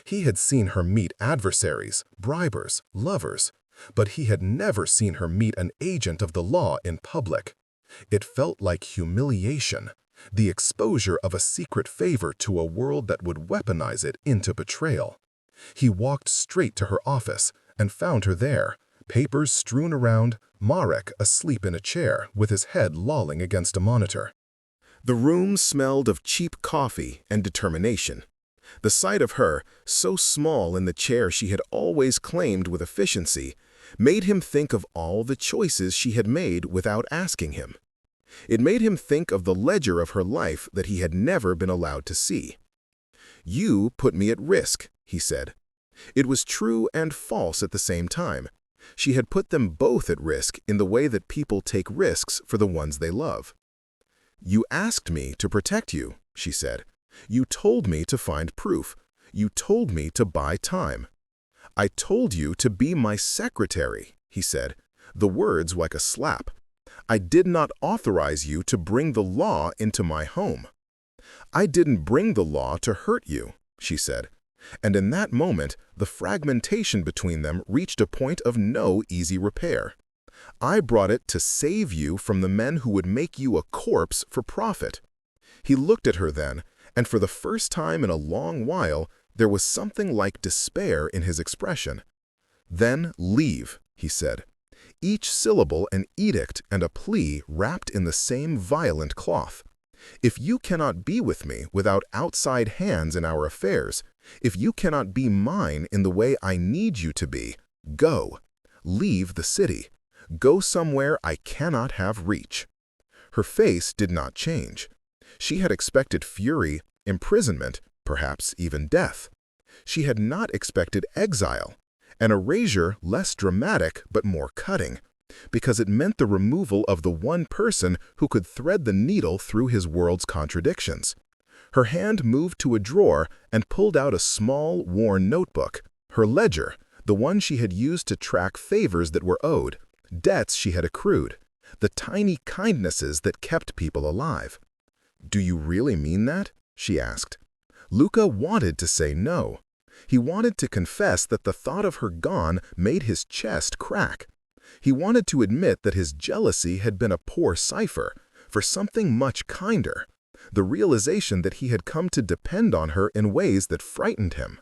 He had seen her meet adversaries, bribers, lovers, but he had never seen her meet an agent of the law in public. It felt like humiliation, the exposure of a secret favor to a world that would weaponize it into betrayal. He walked straight to her office and found her there, papers strewn around, Marek asleep in a chair with his head lolling against a monitor. The room smelled of cheap coffee and determination. The sight of her, so small in the chair she had always claimed with efficiency, made him think of all the choices she had made without asking him. It made him think of the ledger of her life that he had never been allowed to see. "You put me at risk," he said. It was true and false at the same time. She had put them both at risk in the way that people take risks for the ones they love. "You asked me to protect you," she said. "You told me to find proof. You told me to buy time." "I told you to be my secretary," he said, the words like a slap. "I did not authorize you to bring the law into my home." "I didn't bring the law to hurt you," she said. And in that moment, the fragmentation between them reached a point of no easy repair. "I brought it to save you from the men who would make you a corpse for profit." He looked at her then, and for the first time in a long while, there was something like despair in his expression. "Then leave," he said. Each syllable an edict and a plea wrapped in the same violent cloth. "If you cannot be with me without outside hands in our affairs, if you cannot be mine in the way I need you to be, go. Leave the city. Go somewhere I cannot have reach." Her face did not change. She had expected fury, imprisonment, perhaps even death. She had not expected exile, an erasure less dramatic but more cutting, because it meant the removal of the one person who could thread the needle through his world's contradictions. Her hand moved to a drawer and pulled out a small, worn notebook, her ledger, the one she had used to track favors that were owed, debts she had accrued, the tiny kindnesses that kept people alive. "Do you really mean that?" she asked. Luca wanted to say no. He wanted to confess that the thought of her gone made his chest crack. He wanted to admit that his jealousy had been a poor cipher for something much kinder, the realization that he had come to depend on her in ways that frightened him.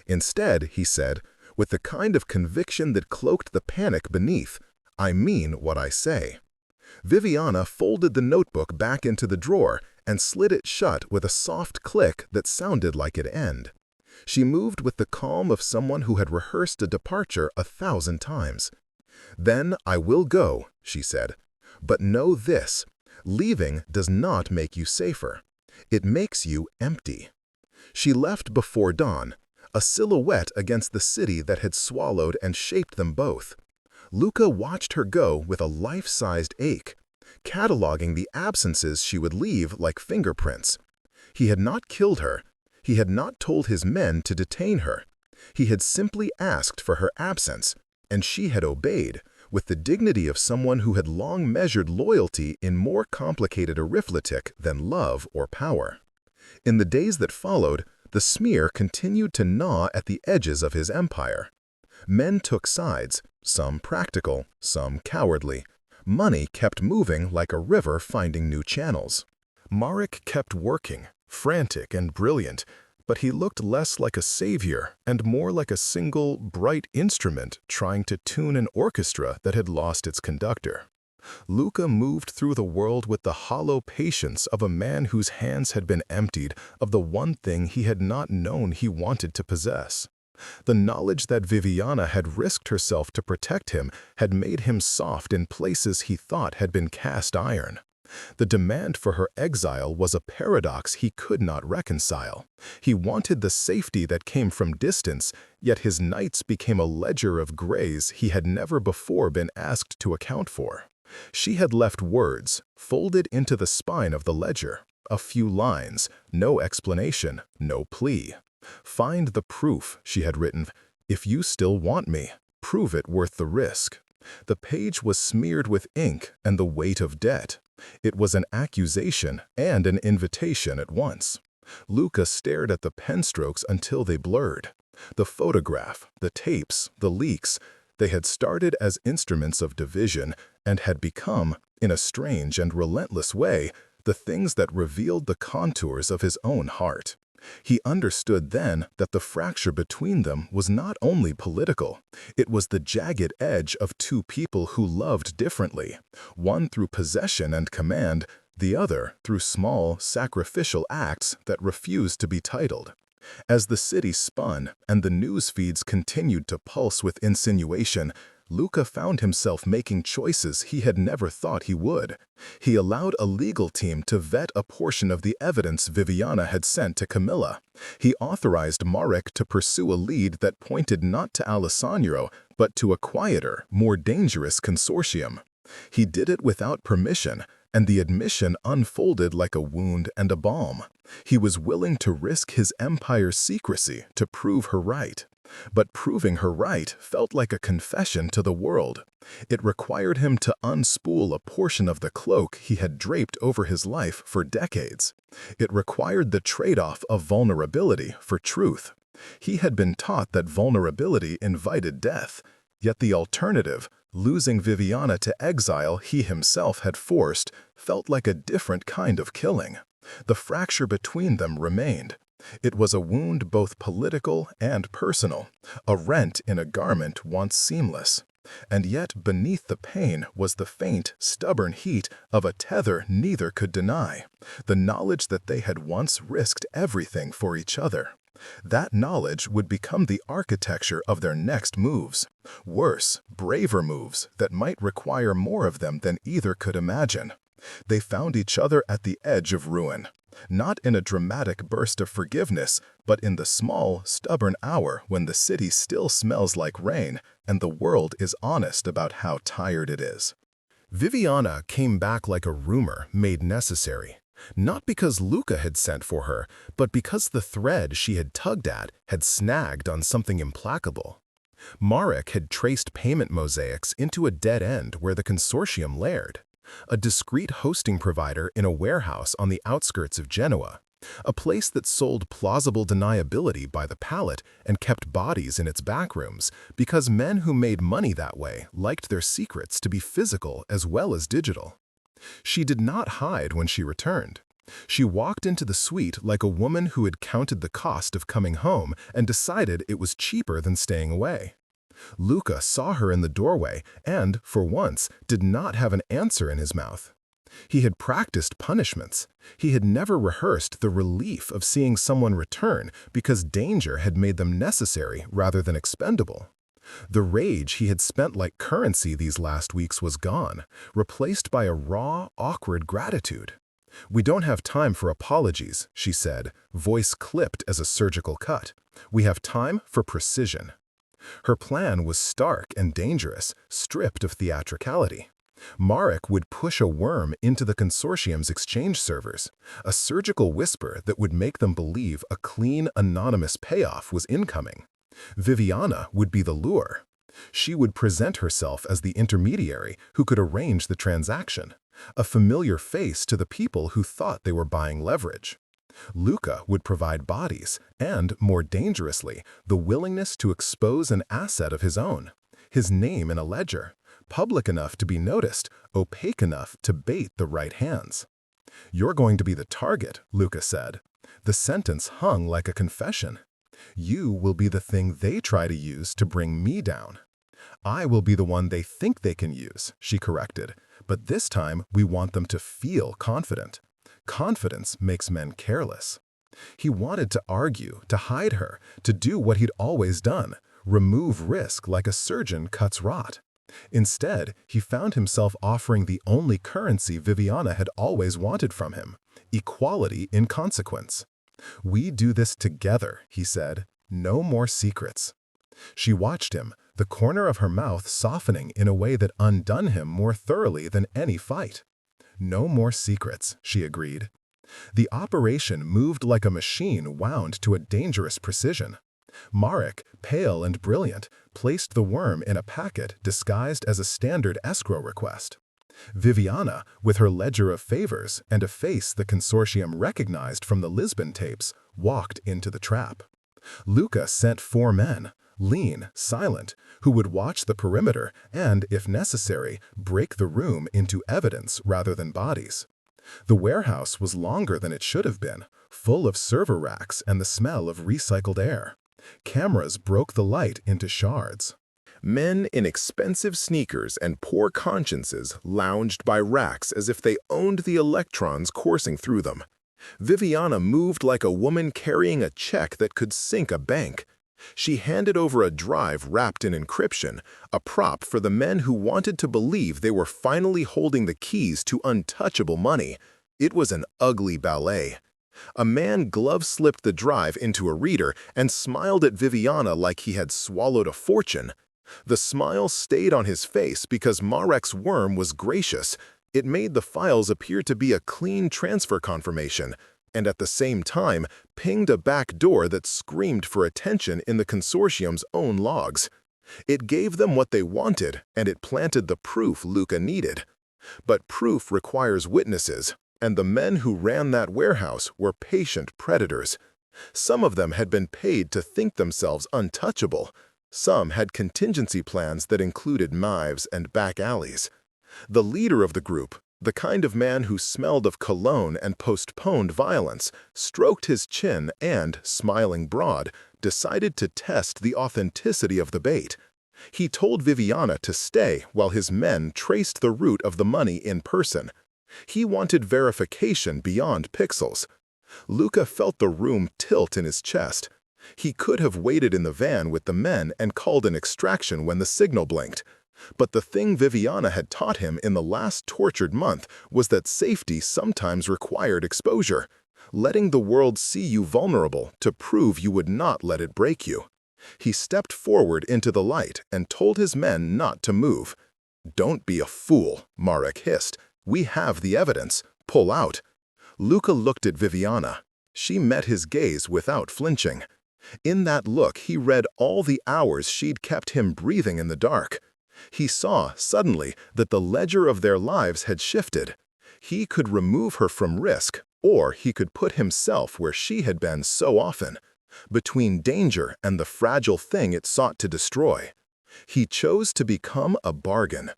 Instead, he said, with the kind of conviction that cloaked the panic beneath, "I mean what I say." Viviana folded the notebook back into the drawer and slid it shut with a soft click that sounded like an end. She moved with the calm of someone who had rehearsed a departure 1,000 times. "Then I will go," she said. "But know this, leaving does not make you safer. It makes you empty." She left before dawn, a silhouette against the city that had swallowed and shaped them both. Luca watched her go with a life-sized ache, cataloging the absences she would leave like fingerprints. He had not killed her. He had not told his men to detain her. He had simply asked for her absence, and she had obeyed, with the dignity of someone who had long measured loyalty in more complicated arithmetic than love or power. In the days that followed, the smear continued to gnaw at the edges of his empire. Men took sides, some practical, some cowardly. Money kept moving like a river finding new channels. Marek kept working, frantic and brilliant, but he looked less like a savior and more like a single, bright instrument trying to tune an orchestra that had lost its conductor. Luca moved through the world with the hollow patience of a man whose hands had been emptied of the one thing he had not known he wanted to possess. The knowledge that Viviana had risked herself to protect him had made him soft in places he thought had been cast iron. The demand for her exile was a paradox he could not reconcile. He wanted the safety that came from distance, yet his nights became a ledger of grays he had never before been asked to account for. She had left words, folded into the spine of the ledger. A few lines, no explanation, no plea. "Find the proof," she had written. "If you still want me, prove it worth the risk." The page was smeared with ink and the weight of debt. It was an accusation and an invitation at once. Luca stared at the pen strokes until they blurred. The photograph, the tapes, the leaks, they had started as instruments of division and had become, in a strange and relentless way, the things that revealed the contours of his own heart. He understood then that the fracture between them was not only political. It was the jagged edge of two people who loved differently, one through possession and command, the other through small, sacrificial acts that refused to be titled. As the city spun and the news feeds continued to pulse with insinuation, Luca found himself making choices he had never thought he would. He allowed a legal team to vet a portion of the evidence Viviana had sent to Camilla. He authorized Marek to pursue a lead that pointed not to Alessandro, but to a quieter, more dangerous consortium. He did it without permission, and the admission unfolded like a wound and a balm. He was willing to risk his empire's secrecy to prove her right. But proving her right felt like a confession to the world. It required him to unspool a portion of the cloak he had draped over his life for decades. It required the trade-off of vulnerability for truth. He had been taught that vulnerability invited death, yet the alternative, losing Viviana to exile he himself had forced, felt like a different kind of killing. The fracture between them remained. It was a wound both political and personal, a rent in a garment once seamless. And yet beneath the pain was the faint, stubborn heat of a tether neither could deny, the knowledge that they had once risked everything for each other. That knowledge would become the architecture of their next moves, worse, braver moves that might require more of them than either could imagine. They found each other at the edge of ruin. Not in a dramatic burst of forgiveness, but in the small, stubborn hour when the city still smells like rain and the world is honest about how tired it is. Viviana came back like a rumor made necessary, not because Luca had sent for her, but because the thread she had tugged at had snagged on something implacable. Marek had traced payment mosaics into a dead end where the consortium laired. A discreet hosting provider in a warehouse on the outskirts of Genoa, a place that sold plausible deniability by the pallet and kept bodies in its backrooms because men who made money that way liked their secrets to be physical as well as digital. She did not hide when she returned. She walked into the suite like a woman who had counted the cost of coming home and decided it was cheaper than staying away. Luca saw her in the doorway and, for once, did not have an answer in his mouth. He had practiced punishments. He had never rehearsed the relief of seeing someone return because danger had made them necessary rather than expendable. The rage he had spent like currency these last weeks was gone, replaced by a raw, awkward gratitude. "We don't have time for apologies," she said, voice clipped as a surgical cut. "We have time for precision." Her plan was stark and dangerous, stripped of theatricality. Marek would push a worm into the consortium's exchange servers, a surgical whisper that would make them believe a clean, anonymous payoff was incoming. Viviana would be the lure. She would present herself as the intermediary who could arrange the transaction, a familiar face to the people who thought they were buying leverage. Luca would provide bodies and, more dangerously, the willingness to expose an asset of his own, his name in a ledger, public enough to be noticed, opaque enough to bait the right hands. "You're going to be the target," Luca said. The sentence hung like a confession. "You will be the thing they try to use to bring me down." "I will be the one they think they can use," she corrected, "but this time we want them to feel confident. Confidence makes men careless." He wanted to argue, to hide her, to do what he'd always done, remove risk like a surgeon cuts rot. Instead, he found himself offering the only currency Viviana had always wanted from him: equality in consequence. "We do this together," he said. "No more secrets." She watched him, the corner of her mouth softening in a way that undone him more thoroughly than any fight. "No more secrets," she agreed. The operation moved like a machine wound to a dangerous precision. Marek, pale and brilliant, placed the worm in a packet disguised as a standard escrow request. Viviana, with her ledger of favors and a face the consortium recognized from the Lisbon tapes, walked into the trap. Luca sent 4 men, lean, silent, who would watch the perimeter and, if necessary, break the room into evidence rather than bodies. The warehouse was longer than it should have been, full of server racks and the smell of recycled air. Cameras broke the light into shards. Men in expensive sneakers and poor consciences lounged by racks as if they owned the electrons coursing through them. Viviana moved like a woman carrying a check that could sink a bank. She handed over a drive wrapped in encryption, a prop for the men who wanted to believe they were finally holding the keys to untouchable money. It was an ugly ballet. A man glove-slipped the drive into a reader and smiled at Viviana like he had swallowed a fortune. The smile stayed on his face because Marek's worm was gracious. It made the files appear to be a clean transfer confirmation, and at the same time pinged a back door that screamed for attention in the consortium's own logs. It gave them what they wanted, and it planted the proof Luca needed. But proof requires witnesses, and the men who ran that warehouse were patient predators. Some of them had been paid to think themselves untouchable. Some had contingency plans that included knives and back alleys. The leader of the group, the kind of man who smelled of cologne and postponed violence, stroked his chin and, smiling broad, decided to test the authenticity of the bait. He told Viviana to stay while his men traced the route of the money in person. He wanted verification beyond pixels. Luca felt the room tilt in his chest. He could have waited in the van with the men and called an extraction when the signal blinked. But the thing Viviana had taught him in the last tortured month was that safety sometimes required exposure, letting the world see you vulnerable to prove you would not let it break you. He stepped forward into the light and told his men not to move. "Don't be a fool," Marek hissed. "We have the evidence. Pull out." Luca looked at Viviana. She met his gaze without flinching. In that look he read all the hours she'd kept him breathing in the dark. He saw, suddenly, that the ledger of their lives had shifted. He could remove her from risk, or he could put himself where she had been so often, between danger and the fragile thing it sought to destroy. He chose to become a bargain.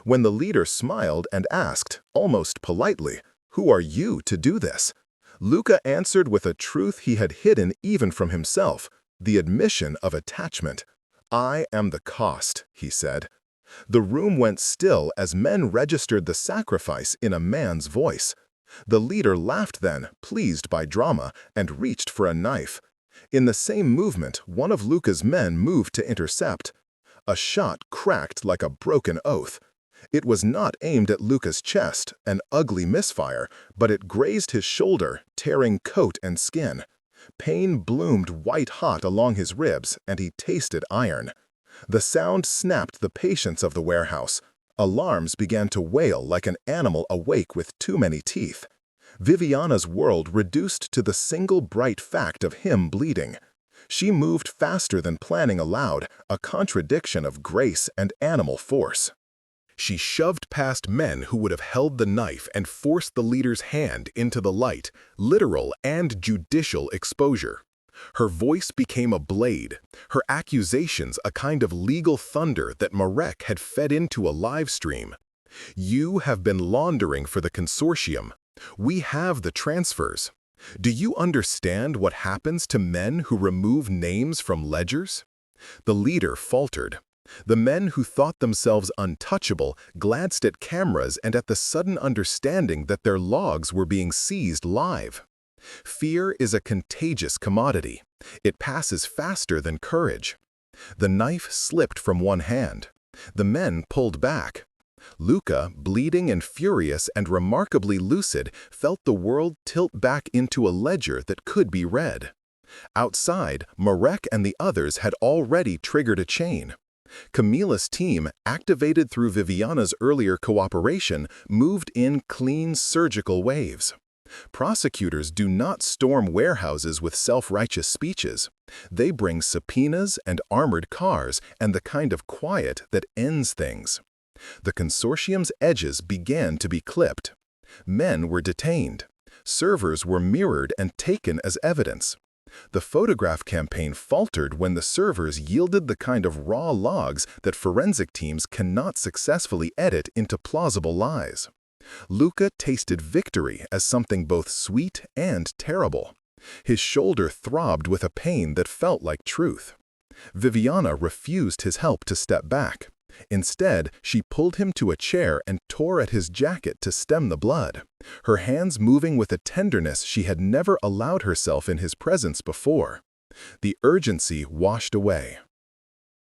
When the leader smiled and asked, almost politely, "Who are you to do this?" Luca answered with a truth he had hidden even from himself, the admission of attachment. "I am the cost," he said. The room went still as men registered the sacrifice in a man's voice. The leader laughed then, pleased by drama, and reached for a knife. In the same movement, one of Luca's men moved to intercept. A shot cracked like a broken oath. It was not aimed at Luca's chest, an ugly misfire, but it grazed his shoulder, tearing coat and skin. Pain bloomed white-hot along his ribs, and he tasted iron. The sound snapped the patience of the warehouse. Alarms began to wail like an animal awake with too many teeth. Viviana's world reduced to the single bright fact of him bleeding. She moved faster than planning allowed, a contradiction of grace and animal force. She shoved past men who would have held the knife and forced the leader's hand into the light, literal and judicial exposure. Her voice became a blade, her accusations a kind of legal thunder that Marek had fed into a live stream. "You have been laundering for the consortium. We have the transfers. Do you understand what happens to men who remove names from ledgers?" The leader faltered. The men who thought themselves untouchable glanced at cameras and at the sudden understanding that their logs were being seized live. Fear is a contagious commodity. It passes faster than courage. The knife slipped from one hand. The men pulled back. Luca, bleeding and furious and remarkably lucid, felt the world tilt back into a ledger that could be read. Outside, Marek and the others had already triggered a chain. Camila's team, activated through Viviana's earlier cooperation, moved in clean surgical waves. Prosecutors do not storm warehouses with self-righteous speeches. They bring subpoenas and armored cars and the kind of quiet that ends things. The consortium's edges began to be clipped. Men were detained. Servers were mirrored and taken as evidence. The photograph campaign faltered when the servers yielded the kind of raw logs that forensic teams cannot successfully edit into plausible lies. Luca tasted victory as something both sweet and terrible. His shoulder throbbed with a pain that felt like truth. Viviana refused his help to step back. Instead, she pulled him to a chair and tore at his jacket to stem the blood, her hands moving with a tenderness she had never allowed herself in his presence before. The urgency washed away.